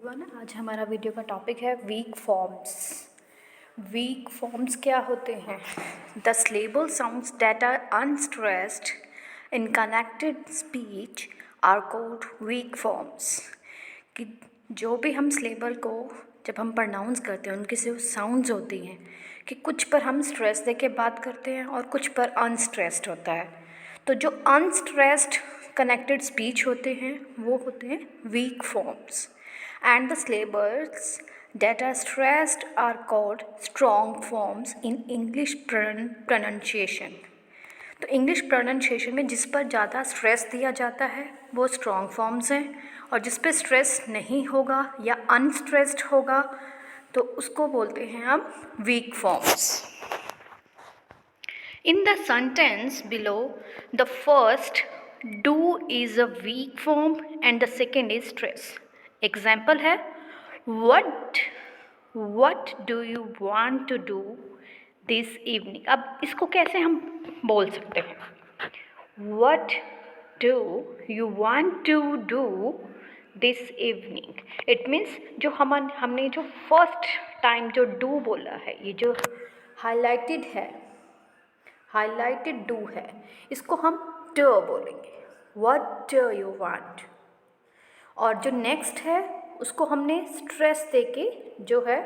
आज हमारा वीडियो का टॉपिक है वीक फॉर्म्स। वीक फॉर्म्स क्या होते हैं? The syllable sounds that are unstressed in connected speech are called weak forms। कि जो भी हम सिलेबल को जब हम प्रोनाउंस करते हैं उनकी जो साउंड्स होती हैं कि कुछ पर हम स्ट्रेस दे के बात करते हैं और कुछ पर अनस्ट्रेस्ड होता है। तो जो अनस्ट्रेस्ड कनेक्टेड स्पीच होते हैं वो होते हैं weak forms, and the syllables that are stressed are called strong forms in English pronunciation। तो इंग्लिश प्रोनाउंसिएशन में जिस पर ज़्यादा स्ट्रेस दिया जाता है वो स्ट्रॉन्ग फॉर्म्स हैं, और जिस पर स्ट्रेस नहीं होगा या अनस्ट्रेस्ड होगा तो उसको बोलते हैं हम weak forms. In the sentence below, the first do is a weak form and the second is stress। Example है what do you want to do this evening। अब इसको कैसे हम बोल सकते हैं? What do you want to do this evening? It means जो हमने जो फर्स्ट टाइम जो do बोला है, ये जो हाईलाइटेड है, हाईलाइटेड डू है, इसको हम ड बोलेंगे। What do you want? और जो नेक्स्ट है उसको हमने स्ट्रेस देके जो है,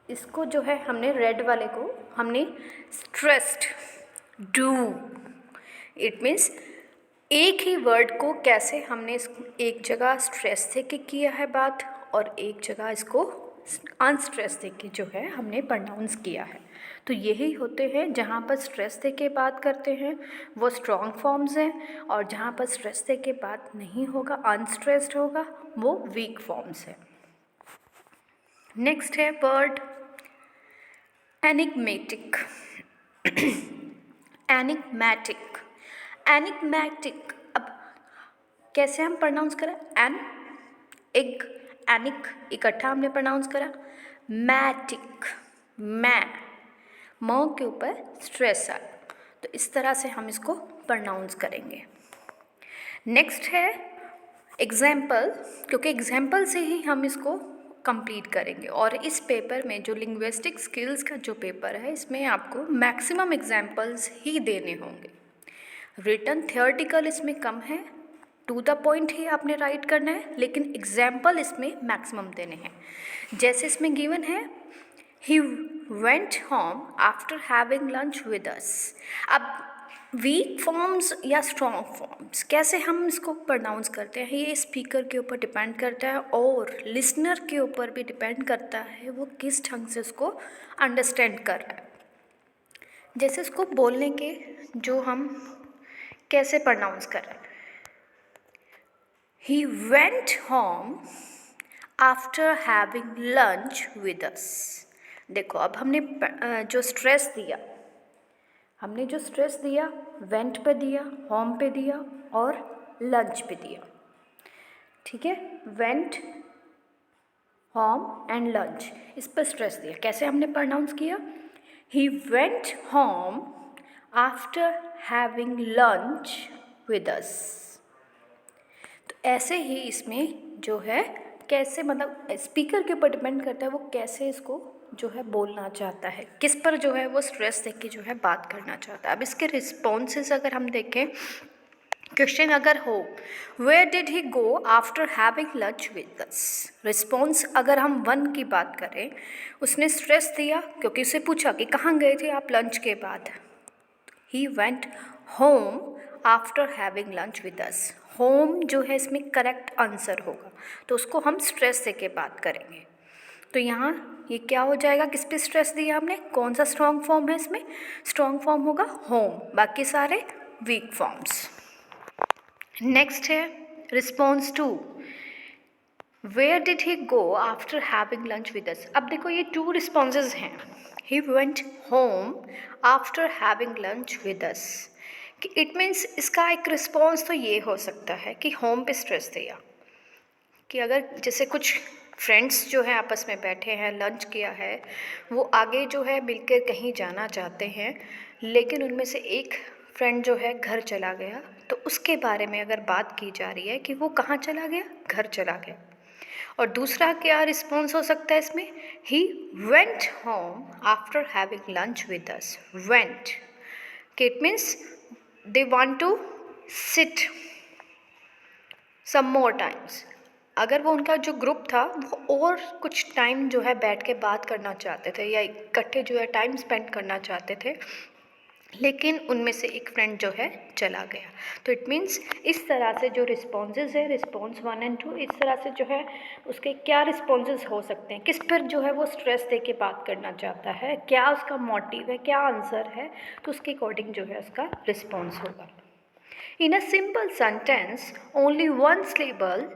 इसको जो है हमने रेड वाले को हमने स्ट्रेस्ड डू। इट मीन्स एक ही वर्ड को कैसे हमने एक जगह स्ट्रेस देके किया है बात और एक जगह इसको अनस्ट्रेस देके जो है हमने प्रोनाउंस किया है। तो यही होते हैं जहाँ पर स्ट्रेस देके बात करते हैं वो स्ट्रॉन्ग फॉर्म्स हैं, और जहाँ पर स्ट्रेस देके बात नहीं होगा, अनस्ट्रेस्ड होगा, वो वीक फॉर्म्स है। नेक्स्ट है वर्ड एनिग्मेटिक। Enigmatic, enigmatic. अब कैसे हम प्रोनाउंस करें? एनिक इकट्ठा हमने प्रोनाउंस करा। मैटिक, मै म के ऊपर स्ट्रेस आ, तो इस तरह से हम इसको प्रोनाउंस करेंगे। नेक्स्ट है एग्जाम्पल, क्योंकि एग्जाम्पल से ही हम इसको कंप्लीट करेंगे। और इस पेपर में जो लिंग्विस्टिक स्किल्स का जो पेपर है इसमें आपको मैक्सिमम एग्जाम्पल्स ही देने होंगे। रिटन थियोरेटिकल इसमें कम है, टू द पॉइंट ही आपने राइट करना है, लेकिन एग्जाम्पल इसमें मैक्सिमम देने हैं। जैसे इसमें गिवन है ही went home after having lunch with us. अब वीक फॉर्म्स या स्ट्रॉन्ग फॉर्म्स कैसे हम इसको प्रोनाउंस करते हैं ये स्पीकर के ऊपर डिपेंड करता है और लिसनर के ऊपर भी डिपेंड करता है वो किस ढंग से उसको अंडरस्टैंड कर रहा है। जैसे इसको बोलने के जो हम कैसे प्रोनाउंस कर रहे हैं, he went home after having lunch with अस। देखो अब हमने जो स्ट्रेस दिया, हमने जो स्ट्रेस दिया वेंट पे दिया, होम पे दिया और लंच पे दिया। ठीक है, वेंट, होम एंड लंच, इस पर स्ट्रेस दिया। कैसे हमने प्रोनाउंस किया? ही went home after having lunch with अस। तो ऐसे ही इसमें जो है कैसे, मतलब स्पीकर के ऊपर डिपेंड करता है वो कैसे इसको जो है बोलना चाहता है, किस पर जो है वो स्ट्रेस देके जो है बात करना चाहता है। अब इसके रिस्पॉन्सेस अगर हम देखें, क्वेश्चन अगर हो where did he go after having lunch with us, response अगर हम 1 की बात करें, उसने स्ट्रेस दिया क्योंकि उसे पूछा कि कहाँ गए थे आप लंच के बाद। ही went home after having lunch with us. Home जो है इसमें करेक्ट आंसर होगा, तो उसको हम स्ट्रेस देके बात करेंगे। तो यहाँ ये क्या हो जाएगा, किस पे स्ट्रेस दिया हमने, कौन सा स्ट्रॉन्ग फॉर्म है इसमें? स्ट्रॉन्ग फॉर्म होगा होम, बाकी सारे वीक फॉर्म्स। नेक्स्ट है response 2, where did he go after having lunch with us. अब देखो ये 2 रिस्पॉन्सेज हैं। He went home after having lunch with us, कि इट मीन्स इसका एक रिस्पॉन्स तो ये हो सकता है कि होम पे स्ट्रेस दिया, कि अगर जैसे कुछ फ्रेंड्स जो है आपस में बैठे हैं, लंच किया है, वो आगे जो है मिलकर कहीं जाना चाहते हैं, लेकिन उनमें से एक फ्रेंड जो है घर चला गया, तो उसके बारे में अगर बात की जा रही है कि वो कहाँ चला गया, घर चला गया। और दूसरा क्या रिस्पॉन्स हो सकता है इसमें, he went home after having lunch with us. Went कि it means they want to sit some more times. अगर वो उनका जो ग्रुप था वो और कुछ टाइम जो है बैठ के बात करना चाहते थे या इकट्ठे जो है टाइम स्पेंड करना चाहते थे, लेकिन उनमें से एक फ्रेंड जो है चला गया। तो इट मीन्स इस तरह से जो रिस्पॉन्सेज है, रिस्पॉन्स 1 और 2, इस तरह से जो है उसके क्या रिस्पॉन्सेज हो सकते हैं, किस पर जो है वो स्ट्रेस दे के बात करना चाहता है, क्या उसका मोटिव है, क्या आंसर है, तो उसके अकॉर्डिंग जो है उसका रिस्पॉन्स होगा। In a simple sentence, only one syllable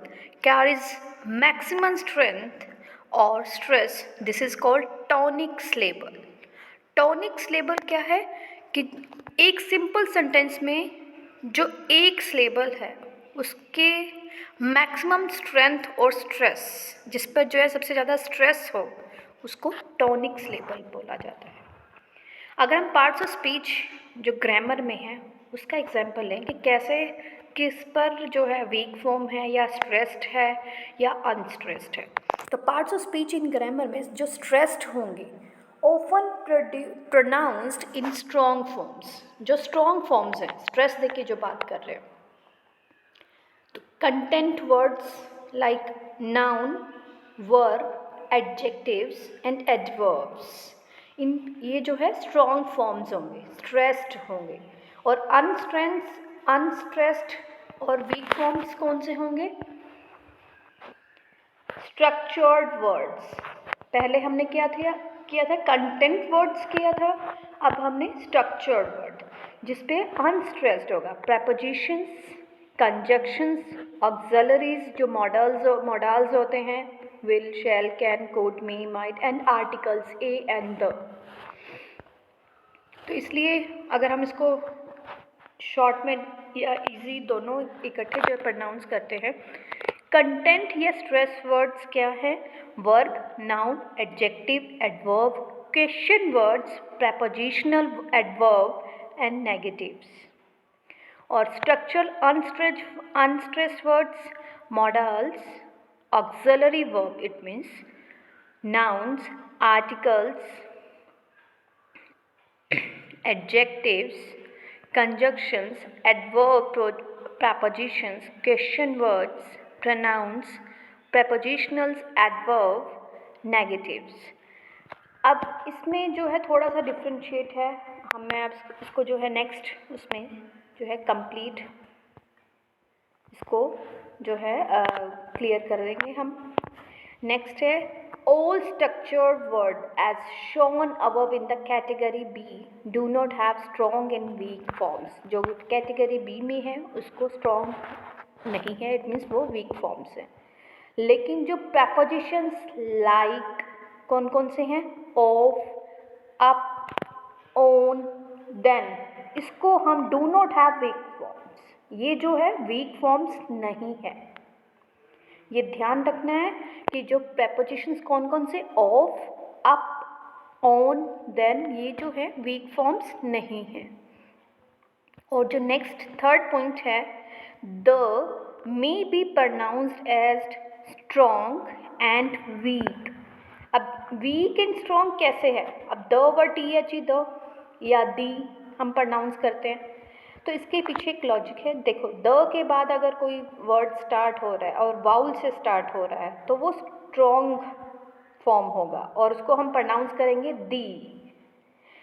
carries maximum strength or stress. This is called tonic syllable. Tonic syllable क्या है कि एक सिंपल सेंटेंस में जो एक सिलेबल है उसके मैक्सिमम स्ट्रेंथ और स्ट्रेस, जिस पर जो है सबसे ज़्यादा स्ट्रेस हो, उसको टॉनिक सिलेबल बोला जाता है। अगर हम पार्ट्स ऑफ स्पीच जो ग्रामर में है उसका एग्जांपल लें कि कैसे किस पर जो है वीक फॉर्म है या स्ट्रेस्ड है या अनस्ट्रेस्ड है, तो parts of speech in grammar में जो स्ट्रेस्ड होंगे often pronounced in strong forms. जो स्ट्रॉन्ग फॉर्म्स हैं, स्ट्रेस देके जो बात कर रहे हैं, तो content words like noun, verb, adjectives and adverbs, इन ये जो है स्ट्रॉन्ग फॉर्म्स होंगे, स्ट्रेस्ड होंगे। और अनस्ट्रेस्ड और वीक फॉर्म्स कौन से होंगे, स्ट्रक्चर्ड वर्ड्स। पहले हमने किया था कंटेंट वर्ड्स किया था, अब हमने स्ट्रक्चर्ड वर्ड जिसपे अनस्ट्रेस्ड होगा। प्रेपोजिशंस, कंजक्शंस, ऑक्सिलरीज जो मॉडल्स होते हैं, will, shall, can, could, may, might and articles a and the. तो इसलिए अगर हम इसको शॉर्ट में या इजी दोनों इकट्ठे जो प्रोनाउंस करते हैं, कंटेंट या स्ट्रेस वर्ड्स क्या है, verb, noun, adjective, adverb, question words, prepositional adverb and negatives. और structural unstressed words, modals, auxiliary verb, it means nouns, articles, adjectives, conjunctions, adverb, prepositions, question words, pronouns, prepositionals, adverb, negatives। अब इसमें जो है थोड़ा सा differentiate है, मैं अब इसको जो है नेक्स्ट उसमें जो है कंप्लीट इसको जो है क्लियर कर देंगे हम। नेक्स्ट है all structured word as shown above in the category B do not have strong and weak forms। जो कैटेगरी B में है उसको strong नहीं है, इट मीन्स वो weak forms है। लेकिन जो prepositions like कौन कौन से हैं, of, up, on, then, इसको हम do not have weak forms, ये जो है weak forms नहीं है। ये ध्यान रखना है कि जो प्रेपोजिशंस कौन कौन से, ऑफ, अप, ऑन, देन, ये जो है वीक फॉर्म्स नहीं है। और जो नेक्स्ट थर्ड पॉइंट है, they may be pronounced as strong and weak. अब वीक एंड स्ट्रॉन्ग कैसे है, अब द वर्ड टी द या दी हम प्रोनाउंस करते हैं, तो इसके पीछे एक लॉजिक है। देखो, द के बाद अगर कोई वर्ड स्टार्ट हो रहा है और वाउल से स्टार्ट हो रहा है तो वो स्ट्रॉन्ग फॉर्म होगा और उसको हम प्रोनाउंस करेंगे दी।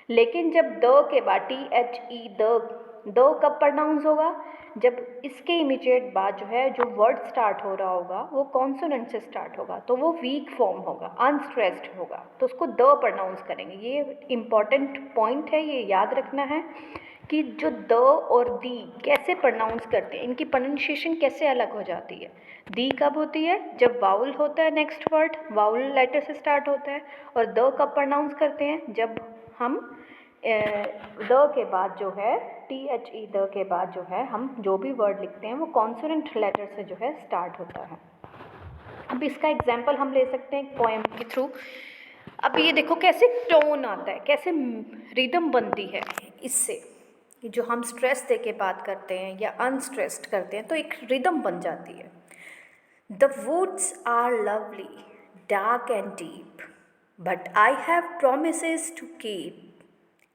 लेकिन जब द के बाद THE द कब प्रोनाउंस होगा, जब इसके इमीडिएट बाद जो है जो वर्ड स्टार्ट हो रहा होगा वो कॉन्सोनेंट से स्टार्ट होगा, तो वो वीक फॉर्म होगा, अनस्ट्रेस्ड होगा, तो उसको द प्रोनाउंस करेंगे। ये इम्पॉर्टेंट पॉइंट है, ये याद रखना है कि जो द और दी कैसे प्रोनाउंस करते हैं, इनकी प्रोनाउंसिएशन कैसे अलग हो जाती है। दी कब होती है, जब वाउल होता है, नेक्स्ट वर्ड वाउल लेटर से स्टार्ट होता है। और द कब प्रोनाउंस करते हैं, जब हम द के बाद जो है THE द के बाद जो है हम जो भी वर्ड लिखते हैं वो कॉन्सोनेंट लेटर से जो है स्टार्ट होता है। अब इसका एग्जाम्पल हम ले सकते हैं पोएम के थ्रू। अब ये देखो कैसे टोन आता है, कैसे रिदम बनती है इससे। जो हम स्ट्रेस दे के बात करते हैं या अनस्ट्रेस्ड करते हैं तो एक रिदम बन जाती है। The woods are lovely, dark and deep, but I have promises to keep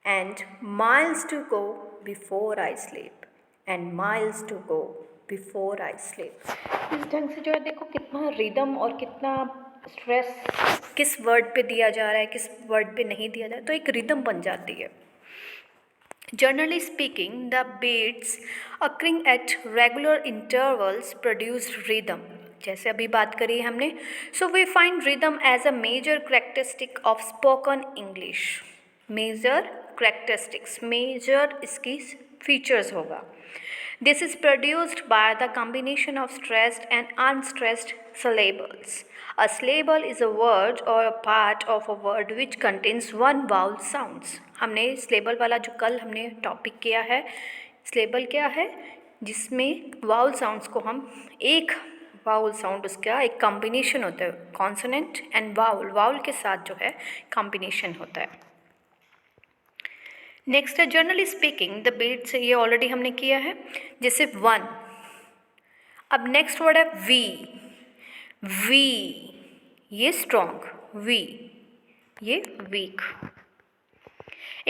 and miles to go before I sleep, and miles to go before I sleep. इस ढंग से जो है देखो कितना रिदम और कितना स्ट्रेस किस वर्ड पे दिया जा रहा है, किस वर्ड पे नहीं दिया जा रहा है, तो एक रिदम बन जाती है। Generally speaking, the beats occurring at regular intervals produce rhythm. जैसे अभी बात करी हमने, so we find rhythm as a major characteristic of spoken English. Major characteristics, major इसकी features होगा. This is produced by the combination of stressed and unstressed syllables. A syllable is a word or a part of a word which contains one vowel sounds. हमने syllable वाला जो कल हमने topic किया है, syllable क्या है जिसमें वाउल साउंड्स को हम एक वाउल साउंड उसका एक कॉम्बिनेशन होता है, कॉन्सोनेंट एंड वाउल, वाउल के साथ जो है कॉम्बिनेशन होता है। नेक्स्ट है जनरली स्पीकिंग द बीट्स, ये ऑलरेडी हमने किया है, जैसे वन। अब नेक्स्ट वर्ड है वी, वी ये स्ट्रॉन्ग, वी ये week.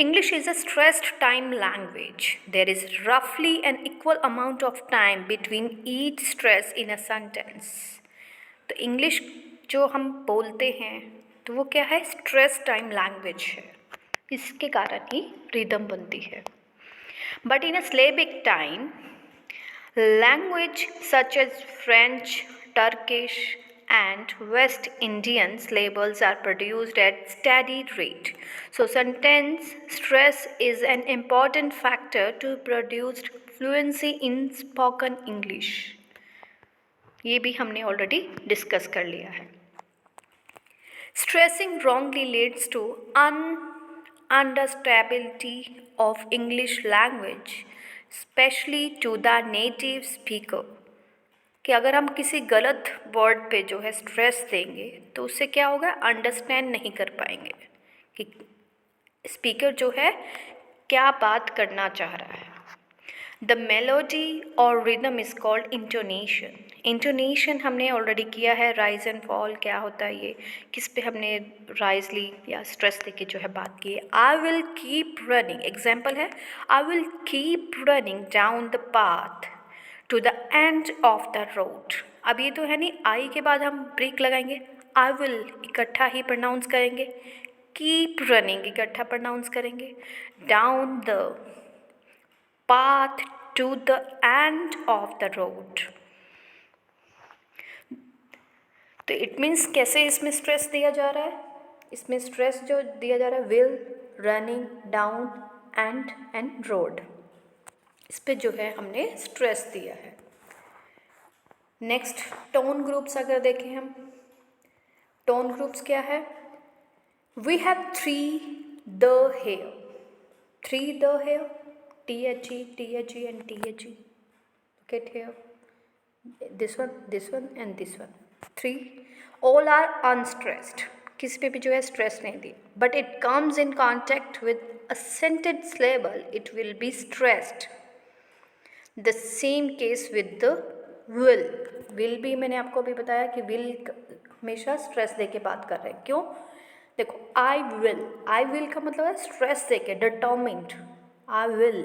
English is a stressed time language. There is roughly an equal amount of time between each stress in a sentence. तो इंग्लिश जो हम बोलते हैं तो वो क्या है, स्ट्रेस टाइम लैंग्वेज है, इसके कारण ही रिदम बनती है। But in a syllabic time language such as French, Turkish and West Indian syllables are produced at steady rate. So sentence stress is an important factor to produce fluency in spoken English. ये भी हमने already discuss कर लिया है। Stressing wrongly leads to understandability of English language, especially to the native speaker. कि अगर हम किसी गलत वर्ड पे जो है स्ट्रेस देंगे तो उससे क्या होगा, अंडरस्टैंड नहीं कर पाएंगे कि स्पीकर जो है क्या बात करना चाह रहा है। द मेलोडी और rhythm is called intonation. Intonation हमने ऑलरेडी किया है, राइज एंड फॉल क्या होता है, ये किस पे हमने राइज ली या स्ट्रेस दे के जो है बात की है। I will keep running, example है I will keep running down the path to the end of the road. अब ये तो है नहीं, आई के बाद हम ब्रेक लगाएंगे, आई विल इकट्ठा ही प्रोनाउंस करेंगे, कीप रनिंग इकट्ठा प्रोनाउंस करेंगे, down the path to the end of the road. तो इट मीन्स कैसे इसमें स्ट्रेस दिया जा रहा है, इसमें स्ट्रेस जो दिया जा रहा है will, running, down, and road, इस पे जो है हमने स्ट्रेस दिया है। नेक्स्ट टोन ग्रुप्स अगर देखें हम, टोन ग्रुप्स क्या है, we have three the here, three the here, THE and THE, get here, this one and this one, three, all are unstressed, किसी पे भी जो है स्ट्रेस नहीं दी, but it comes in contact with accented syllable it will be stressed. The same case with the will, will भी मैंने आपको अभी बताया कि विल हमेशा स्ट्रेस दे के बात कर रहे हैं, क्यों, देखो आई विल का मतलब है स्ट्रेस दे के, डिटर्मिन्ड, आई विल,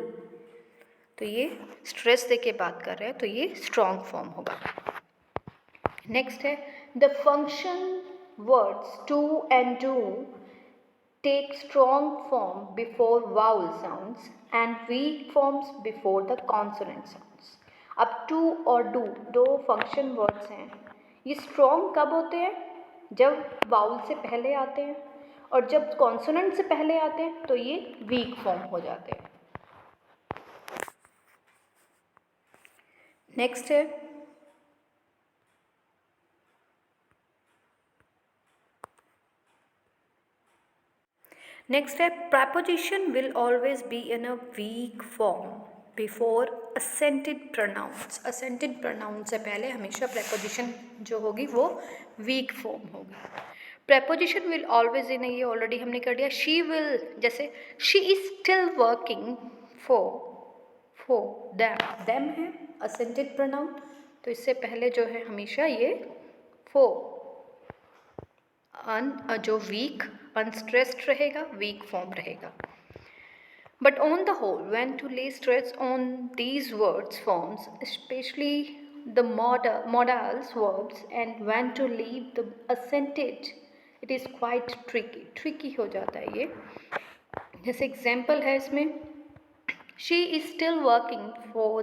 तो ये स्ट्रेस दे के बात कर रहे हैं तो ये स्ट्रॉन्ग फॉर्म होगा। नेक्स्ट है the function words to and do take strong form before vowel sounds and weak forms before the consonant sounds. अब to और do दो फंक्शन वर्ड्स हैं, ये स्ट्रॉन्ग कब होते हैं, जब वाउल से पहले आते हैं, और जब कॉन्सोनेंट से पहले आते हैं तो ये वीक फॉर्म हो जाते हैं। नेक्स्ट है नेक्स्ट है preposition will always be in a weak form before accented pronouns. Accented pronouns से पहले हमेशा प्रपोजिशन जो होगी वो वीक फॉर्म होगी। प्रपोजिशन विल ऑलवेज इन, ये ऑलरेडी हमने कर दिया। शी विल, जैसे she is still working for for them है असेंटेड प्रोनाउन, तो इससे पहले जो है हमेशा ये फॉर जो वीक अनस्ट्रेस्ड रहेगा, वीक फॉर्म रहेगा. But on the whole, when to lay stress on these words forms, especially the modals verbs, and when to leave the accented, it is quite tricky. Tricky हो जाता है ये. जैसे example है इसमें, she is still working for,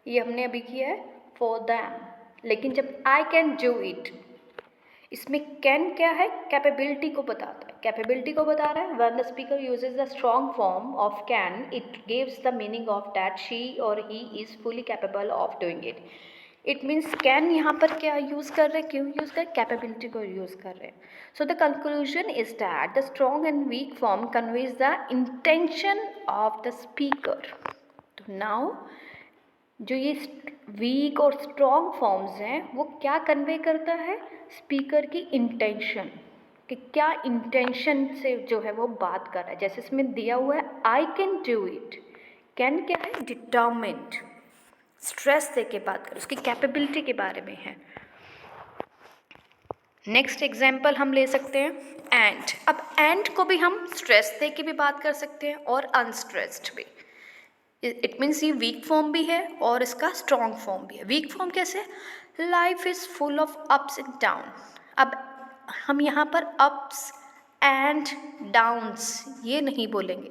ये हमने अभी किया है फॉर दैम, लेकिन जब आई कैन डू इट, इसमें कैन क्या है, कैपेबिलिटी को बताता है. कैपेबिलिटी को बता रहा है. When the speaker uses the strong form of can, it gives the meaning of that she और he is fully capable of doing it. It means can यहाँ पर क्या यूज़ कर रहे हैं, क्यों यूज़ कर, कैपेबिलिटी को यूज़ कर रहे हैं. So the conclusion is that the strong and weak form conveys the intention of the speaker. तो नाउ जो ये वीक और स्ट्रॉन्ग फॉर्म्स हैं वो क्या कन्वे करता है, स्पीकर की इंटेंशन, कि क्या इंटेंशन से जो है वो बात कर रहा है. जैसे इसमें दिया हुआ है I can do it, can क्या है, डिटर्मिन्ड, स्ट्रेस दे के बात कर, उसकी कैपेबिलिटी के बारे में है. नेक्स्ट एग्जाम्पल हम ले सकते हैं एंड. अब एंड को भी हम स्ट्रेस दे के भी बात कर सकते हैं और अनस्ट्रेस्ड भी. इट मीन्स ये वीक फॉर्म भी है और इसका स्ट्रॉन्ग फॉर्म भी है. वीक फॉर्म कैसे, life is full of ups and down. अब हम यहाँ पर अप्स एंड डाउन्स ये नहीं बोलेंगे,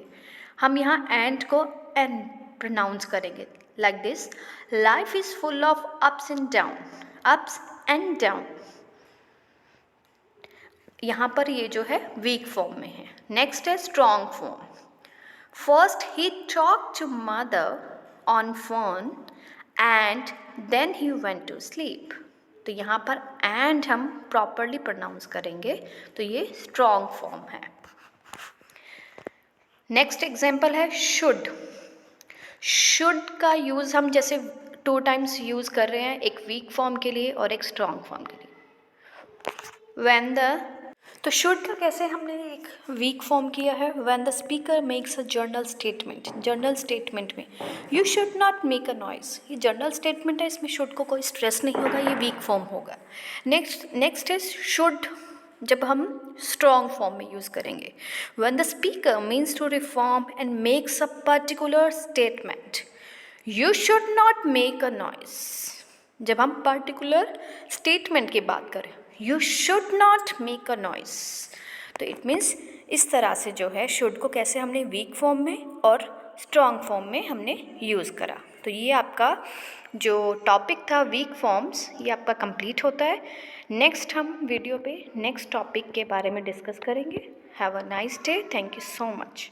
हम यहाँ एंड को एंड प्रोनाउंस करेंगे like this, life is full of ups and down, ups and down. यहाँ पर ये जो है वीक फॉर्म में है. नेक्स्ट है strong form. First he talked to mother on phone and then he went to sleep. तो यहाँ पर and हम प्रॉपरली प्रोनाउंस करेंगे, तो ये स्ट्रॉन्ग फॉर्म है. नेक्स्ट एग्जाम्पल है शुड. शुड का यूज़ हम जैसे 2 टाइम्स यूज़ कर रहे हैं, एक वीक फॉर्म के लिए और एक स्ट्रॉन्ग फॉर्म के लिए. व्हेन द, तो शुड का कैसे हमने एक वीक फॉर्म किया है, when the speaker makes a general statement. General statement में you should not make a noise, ये जर्नल स्टेटमेंट है, इसमें शुड को कोई स्ट्रेस नहीं होगा, ये वीक फॉर्म होगा. नेक्स्ट इज शुड, जब हम स्ट्रॉन्ग फॉर्म में यूज़ करेंगे. When the speaker means to reform and makes a particular statement, you should not make a noise. जब हम पर्टिकुलर स्टेटमेंट की बात करें, you should not make a noise, तो इट मीन्स इस तरह से जो है शुड को कैसे हमने वीक फॉर्म में और स्ट्रॉन्ग फॉर्म में हमने यूज़ करा. तो ये आपका जो टॉपिक था वीक फॉर्म्स, ये आपका कंप्लीट होता है. नेक्स्ट हम वीडियो पे नेक्स्ट टॉपिक के बारे में डिस्कस करेंगे. Have a nice day. Thank you so much.